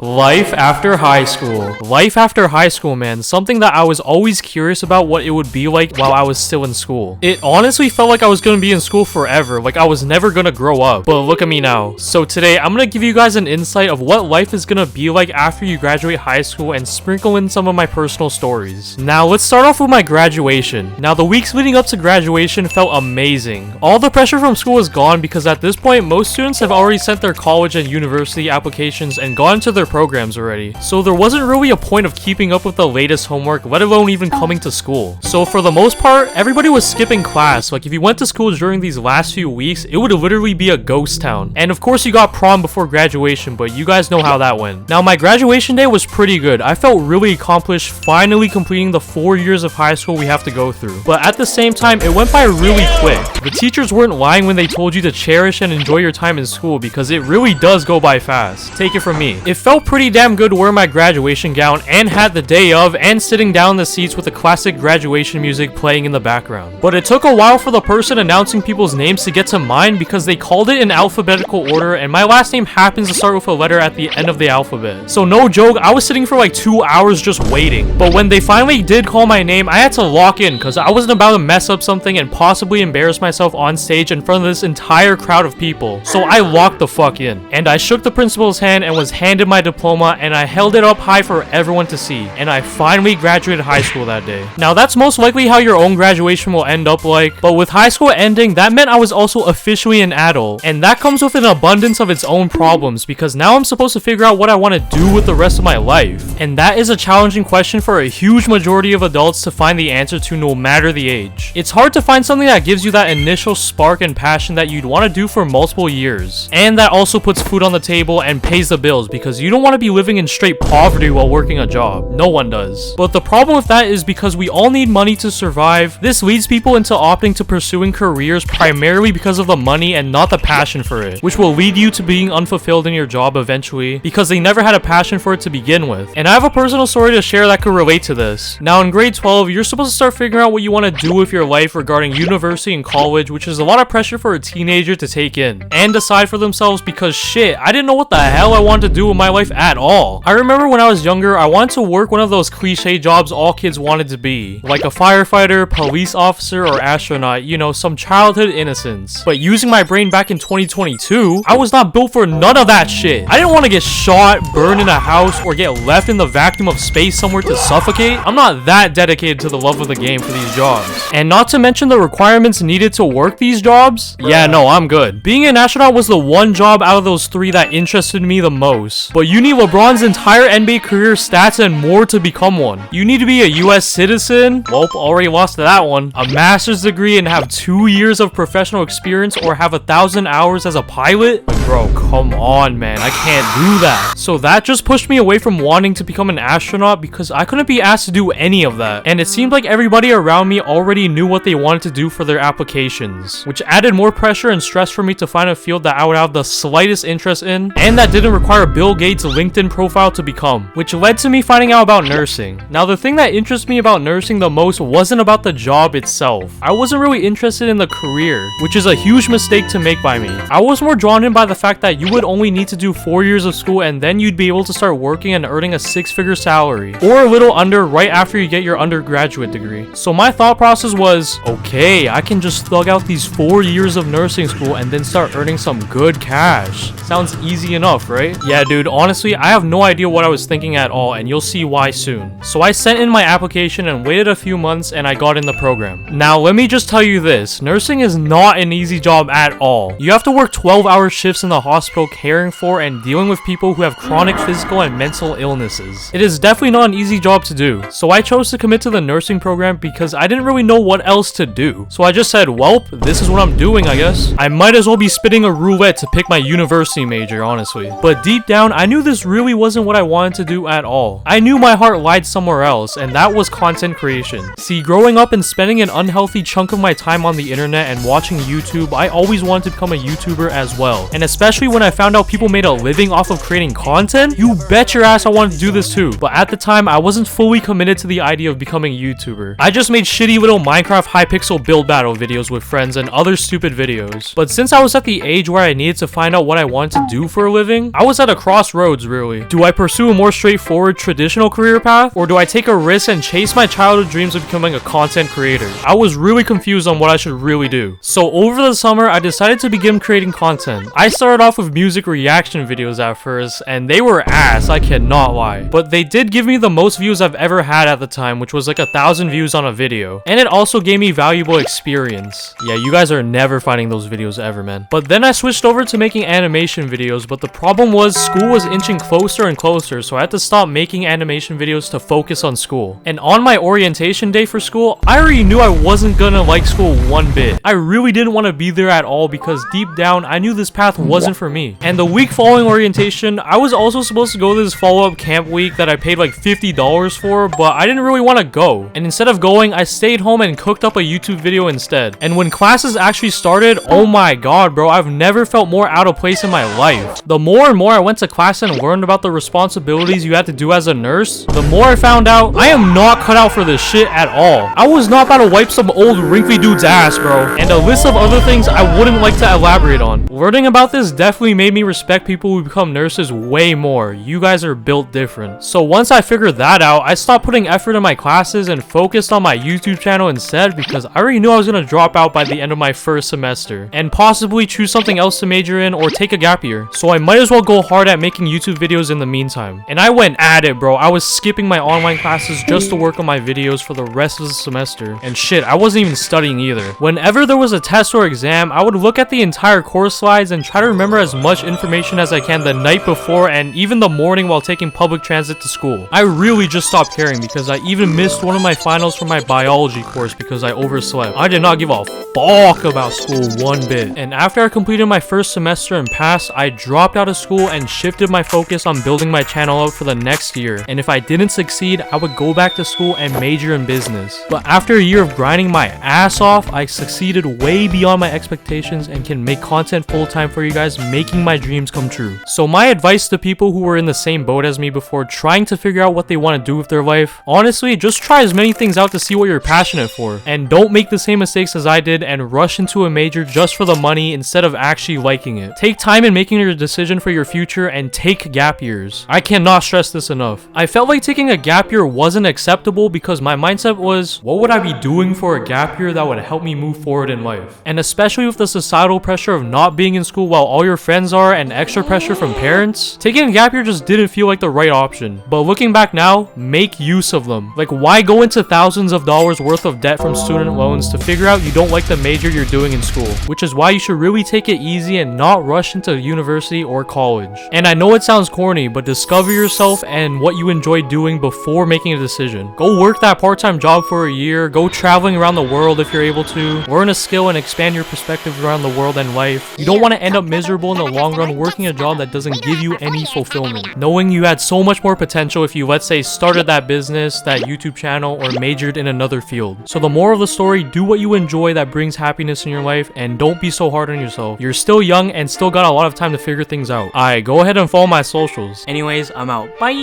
Life after high school. Life after high school, man. Something that I was always curious about what it would be like while I was still in school. It honestly felt like I was gonna be in school forever, like I was never gonna grow up. But look at me now. So today, I'm gonna give you guys an insight of what life is gonna be like after you graduate high school and sprinkle in some of my personal stories. Now, let's start off with my graduation. Now, the weeks leading up to graduation felt amazing. All the pressure from school is gone because at this point, most students have already sent their college and university applications and gone to their programs already, so there wasn't really a point of keeping up with the latest homework, let alone even coming to school. So for the most part, everybody was skipping class. Like if you went to school during these last few weeks, it would literally be a ghost town. And of course you got prom before graduation, but you guys know how that went. Now my graduation day was pretty good. I felt really accomplished finally completing the 4 years of high school we have to go through. But at the same time, it went by really quick. The teachers weren't lying when they told you to cherish and enjoy your time in school because it really does go by fast. Take it from me. It felt pretty damn good to wear my graduation gown and had the day of and sitting down in the seats with the classic graduation music playing in the background. But it took a while for the person announcing people's names to get to mine because they called it in alphabetical order and my last name happens to start with a letter at the end of the alphabet. So no joke, I was sitting for like 2 hours just waiting. But when they finally did call my name, I had to lock in because I wasn't about to mess up something and possibly embarrass myself on stage in front of this entire crowd of people. So I locked the fuck in. And I shook the principal's hand and was handed my diploma and I held it up high for everyone to see, and I finally graduated high school that day. Now that's most likely how your own graduation will end up like, but with high school ending, that meant I was also officially an adult, and that comes with an abundance of its own problems because now I'm supposed to figure out what I want to do with the rest of my life, and that is a challenging question for a huge majority of adults to find the answer to no matter the age. It's hard to find something that gives you that initial spark and passion that you'd want to do for multiple years, and that also puts food on the table and pays the bills because you don't want to be living in straight poverty while working a job. No one does. But the problem with that is because we all need money to survive, this leads people into opting to pursuing careers primarily because of the money and not the passion for it, which will lead you to being unfulfilled in your job eventually because they never had a passion for it to begin with. And I have a personal story to share that could relate to this. Now in grade 12, you're supposed to start figuring out what you want to do with your life regarding university and college, which is a lot of pressure for a teenager to take in and decide for themselves because shit, I didn't know what the hell I wanted to do with my life at all. I remember when I was younger, I wanted to work one of those cliche jobs all kids wanted to be, like a firefighter, police officer, or astronaut, you know, some childhood innocence. But using my brain back in 2022, I was not built for none of that shit. I didn't want to get shot, burned in a house, or get left in the vacuum of space somewhere to suffocate. I'm not that dedicated to the love of the game for these jobs. And not to mention the requirements needed to work these jobs. Yeah, no, I'm good. Being an astronaut was the one job out of those three that interested me the most. But you need LeBron's entire NBA career stats and more to become one. You need to be a US citizen, well, already lost to that one, a master's degree and have 2 years of professional experience or have 1,000 hours as a pilot. Bro, come on, man, I can't do that. So that just pushed me away from wanting to become an astronaut because I couldn't be asked to do any of that. And it seemed like everybody around me already knew what they wanted to do for their applications, which added more pressure and stress for me to find a field that I would have the slightest interest in and that didn't require Bill Gates' LinkedIn profile to become, which led to me finding out about nursing. Now the thing that interests me about nursing the most wasn't about the job itself. I wasn't really interested in the career, which is a huge mistake to make by me. I was more drawn in by the fact that you would only need to do 4 years of school and then you'd be able to start working and earning a 6-figure salary, or a little under right after you get your undergraduate degree. So my thought process was, okay, I can just thug out these 4 years of nursing school and then start earning some good cash. Sounds easy enough, right? Yeah, dude, honestly, I have no idea what I was thinking at all, and you'll see why soon. So I sent in my application and waited a few months and I got in the program. Now let me just tell you this, nursing is not an easy job at all. You have to work 12-hour shifts in the hospital caring for and dealing with people who have chronic physical and mental illnesses. It is definitely not an easy job to do. So I chose to commit to the nursing program because I didn't really know what else to do. So I just said, welp, this is what I'm doing, I guess. I might as well be spinning a roulette to pick my university major, honestly. But deep down, I knew this really wasn't what I wanted to do at all. I knew my heart lied somewhere else, and that was content creation. See, growing up and spending an unhealthy chunk of my time on the internet and watching YouTube, I always wanted to become a YouTuber as well. And especially when I found out people made a living off of creating content, you bet your ass I wanted to do this too. But at the time, I wasn't fully committed to the idea of becoming a YouTuber. I just made shitty little Minecraft high-pixel build battle videos with friends and other stupid videos. But since I was at the age where I needed to find out what I wanted to do for a living, I was at a crossroads roads, really. Do I pursue a more straightforward traditional career path, or do I take a risk and chase my childhood dreams of becoming a content creator? I was really confused on what I should really do. So over the summer, I decided to begin creating content. I started off with music reaction videos at first, and they were ass, I cannot lie. But they did give me the most views I've ever had at the time, which was like 1,000 views on a video. And it also gave me valuable experience. Yeah, you guys are never finding those videos ever, man. But then I switched over to making animation videos, but the problem was school was inching closer and closer, so I had to stop making animation videos to focus on school. And on my orientation day for school, I already knew I wasn't gonna like school one bit. I really didn't want to be there at all because deep down, I knew this path wasn't for me. And the week following orientation, I was also supposed to go to this follow-up camp week that I paid like $50 for, but I didn't really want to go. And instead of going, I stayed home and cooked up a YouTube video instead. And when classes actually started, oh my god, bro, I've never felt more out of place in my life. The more and more I went to class and learned about the responsibilities you had to do as a nurse, the more I found out I am not cut out for this shit at all. I was not about to wipe some old wrinkly dude's ass, bro. And a list of other things I wouldn't like to elaborate on. Learning about this definitely made me respect people who become nurses way more. You guys are built different. So once I figured that out, I stopped putting effort in my classes and focused on my YouTube channel instead because I already knew I was gonna drop out by the end of my first semester and possibly choose something else to major in or take a gap year. So I might as well go hard at making YouTube videos in the meantime. And I went at it, bro. I was skipping my online classes just to work on my videos for the rest of the semester. And shit, I wasn't even studying either. Whenever there was a test or exam, I would look at the entire course slides and try to remember as much information as I can the night before and even the morning while taking public transit to school. I really just stopped caring because I even missed one of my finals for my biology course because I overslept. I did not give a fuck about school one bit. And after I completed my first semester and passed, I dropped out of school and shifted my focus on building my channel up for the next year. And if I didn't succeed, I would go back to school and major in business. But after a year of grinding my ass off, I succeeded way beyond my expectations and can make content full-time for you guys, making my dreams come true. So my advice to people who were in the same boat as me before, trying to figure out what they want to do with their life, honestly, just try as many things out to see what you're passionate for. And don't make the same mistakes as I did and rush into a major just for the money instead of actually liking it. Take time in making your decision for your future and take gap years. I cannot stress this enough. I felt like taking a gap year wasn't acceptable because my mindset was, what would I be doing for a gap year that would help me move forward in life? And especially with the societal pressure of not being in school while all your friends are and extra pressure from parents, taking a gap year just didn't feel like the right option. But looking back now, make use of them. Like, why go into thousands of dollars worth of debt from student loans to figure out you don't like the major you're doing in school? Which is why you should really take it easy and not rush into university or college. And I know it sounds corny, but discover yourself and what you enjoy doing before making a decision. Go work that part-time job for a year, go traveling around the world if you're able to, learn a skill and expand your perspective around the world and life. You don't want to end up miserable in the long run working a job that doesn't give you any fulfillment. Knowing you had so much more potential if you, let's say, started that business, that YouTube channel, or majored in another field. So the moral of the story, do what you enjoy that brings happiness in your life and don't be so hard on yourself. You're still young and still got a lot of time to figure things out. Alright, go ahead and follow my socials. Anyways, I'm out. Bye!